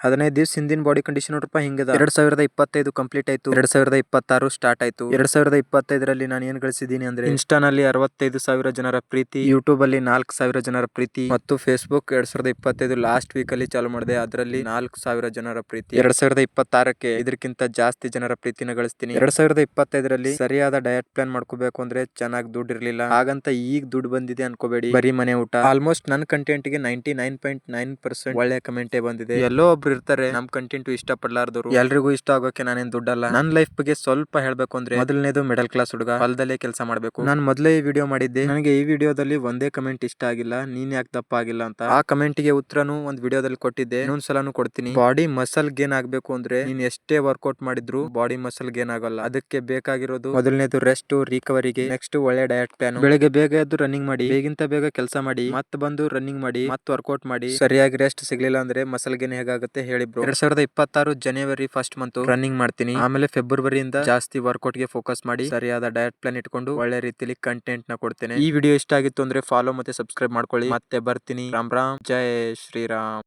15 ದಿವಸ ಹಿಂದಿನ body condition ನೋಡ್ರಪ್ಪ ಹಿಂಗದ. 2025 ಕಂಪ್ಲೀಟ್ ಆಯ್ತು, 2026 ಸ್ಟಾರ್ಟ್ ಆಯ್ತು. 2025ರಲ್ಲಿ ನಾನು ಏನ್ ಗಳಿಸಿದೀನಿ ಅಂದ್ರೆ ಇನ್ಸ್ಟಾನಲ್ಲಿ 65,000 ಜನರ ಪ್ರೀತಿ, ಯೂಟ್ಯೂಬ್ ಅಲ್ಲಿ 4,000 ಜನರ ಪ್ರೀತಿ ಮತ್ತು ಫೇಸ್ಬುಕ್ 2025 ಲಾಸ್ಟ್ ವೀಕ್ ಅಲ್ಲಿ ಚಾಲು ಮಾಡಿದೆ, ಅದರಲ್ಲಿ 4,000 ಜನರ ಪ್ರೀತಿ. 2026ಕ್ಕೆ ಇದಕ್ಕಿಂತ ಜಾಸ್ತಿ ಜನರ ಪ್ರೀತಿನ ಗಳಿಸ್ತೀನಿ. 2025ರಲ್ಲಿ ಸರಿಯಾದ ಡಯಟ್ ಪ್ಲಾನ್ ಮಾಡ್ಕೋಬೇಕು ಅಂದ್ರೆ ಚೆನ್ನಾಗಿ ದುಡ್ಡು ಇರ್ಲಿಲ್ಲ, ಹಾಗಂತ ಈಗ ದುಡ್ಡು ಬಂದಿದೆ ಅನ್ಕೋಬೇಡಿ. ಬರೀ ಮನೆ ಊಟ. ಆಲ್ಮೋಸ್ಟ್ ನನ್ನ ಕಂಟೆಂಟ್ ಗೆ 99.9% ಒಳ್ಳೆ ಕಮೆಂಟೇ ಬಂದಿದೆ. ಎಲ್ಲೋ ಒಬ್ರು ಇರ್ತಾರೆ ನಮ್ ಕಂಟೆಂಟ್ ಇಷ್ಟ ಪಡ್ಲಾರ್ದವ್ರು, ಎಲ್ರಿಗೂ ಇಷ್ಟ ಆಗೋಕೆ ನಾನೇನ್ ದುಡ್ಡಲ್ಲ. ನನ್ನ ಲೈಫ್ ಬಗ್ಗೆ ಸ್ವಲ್ಪ ಹೇಳ್ಬೇಕು ಅಂದ್ರೆ ಮೊದಲನೇದು ಮಿಡಲ್ ಕ್ಲಾಸ್ ಹುಡುಗ, ಹೊಲದಲ್ಲೇ ಕೆಲಸ ಮಾಡ್ಬೇಕು. ನಾನು ಮೊದಲೇ ಈ ವಿಡಿಯೋ ಮಾಡಿದ್ದೆ, ನನಗೆ ಈ ವಿಡಿಯೋದಲ್ಲಿ ಒಂದೇ ಕಮೆಂಟ್ ಇಷ್ಟ ಆಗಿಲ್ಲ, ನೀನ್ ಯಾಕೆ ದಪ್ಪ ಆಗಿಲ್ಲ ಅಂತ. ಆ ಕಮೆಂಟ್ ಗೆ ಉತ್ತರನು ಒಂದ್ ವಿಡಿಯೋದಲ್ಲಿ ಕೊಟ್ಟಿದ್ದೆ, ಇನ್ನೊಂದ್ಸಲನು ಕೊಡ್ತೀನಿ. ಬಾಡಿ ಮಸಲ್ ಗೇನ್ ಆಗ್ಬೇಕು ಅಂದ್ರೆ ನೀನ್ ಎಷ್ಟೇ ವರ್ಕೌಟ್ ಮಾಡಿದ್ರು ಬಾಡಿ ಮಸಲ್ ಗೇನ್ ಆಗಲ್ಲ. ಅದಕ್ಕೆ ಬೇಕಾಗಿರೋದು ಮೊದಲನೇದು ರೆಸ್ಟ್, ರಿಕವರಿಗೆ. ನೆಕ್ಸ್ಟ್ ಒಳ್ಳೆ ಡಯಟ್ ಪ್ಲಾನ್. ಬೆಳಿಗ್ಗೆ ಬೇಗ ಎದ್ದು ರನ್ನಿಂಗ್ ಮಾಡಿ, ಬೇಗಿಂತ ಬೇಗ ಕೆಲಸ ಮಾಡಿ, ಮತ್ತೆ ಬಂದು ರನ್ನಿಂಗ್ ಮಾಡಿ, ಮತ್ತೆ ವರ್ಕೌಟ್ ಮಾಡಿ. ಸರಿಯಾಗಿ ರೆಸ್ಟ್ ಸಿಗ್ಲಿಲ್ಲ ಅಂದ್ರೆ ಮಸಲ್ ಗೇನ್ ಹೇಗಾಗುತ್ತೆ ಹೇಳಿ ಬ್ರೋ. 2026 ಜನವರಿ ಫಸ್ಟ್ ಮಂತ್ ರನ್ನಿಂಗ್ ಮಾಡ್ತೀನಿ, ಆಮೇಲೆ ಫೆಬ್ರವರಿಯಿಂದ ಜಾಸ್ತಿ ವರ್ಕೌಟ್ ಗೆ ಫೋಕಸ್ ಮಾಡಿ ಸರಿಯಾದ ಡಯಟ್ ಪ್ಲಾನ್ ಇಟ್ಕೊಂಡು ಒಳ್ಳೆ ರೀತಿಲಿ ಕಂಟೆಂಟ್ ನ ಕೊಡ್ತೇನೆ. ಈ ವಿಡಿಯೋ ಇಷ್ಟ ಆಗಿತ್ತು ಅಂದ್ರೆ ಫಾಲೋ ಮತ್ತೆ ಸಬ್ಸ್ಕ್ರೈಬ್ ಮಾಡ್ಕೊಳ್ಳಿ. ಮತ್ತೆ ಬರ್ತೀನಿ. ರಾಮ್ ರಾಮ್, ಜೈ ಶ್ರೀರಾಮ್.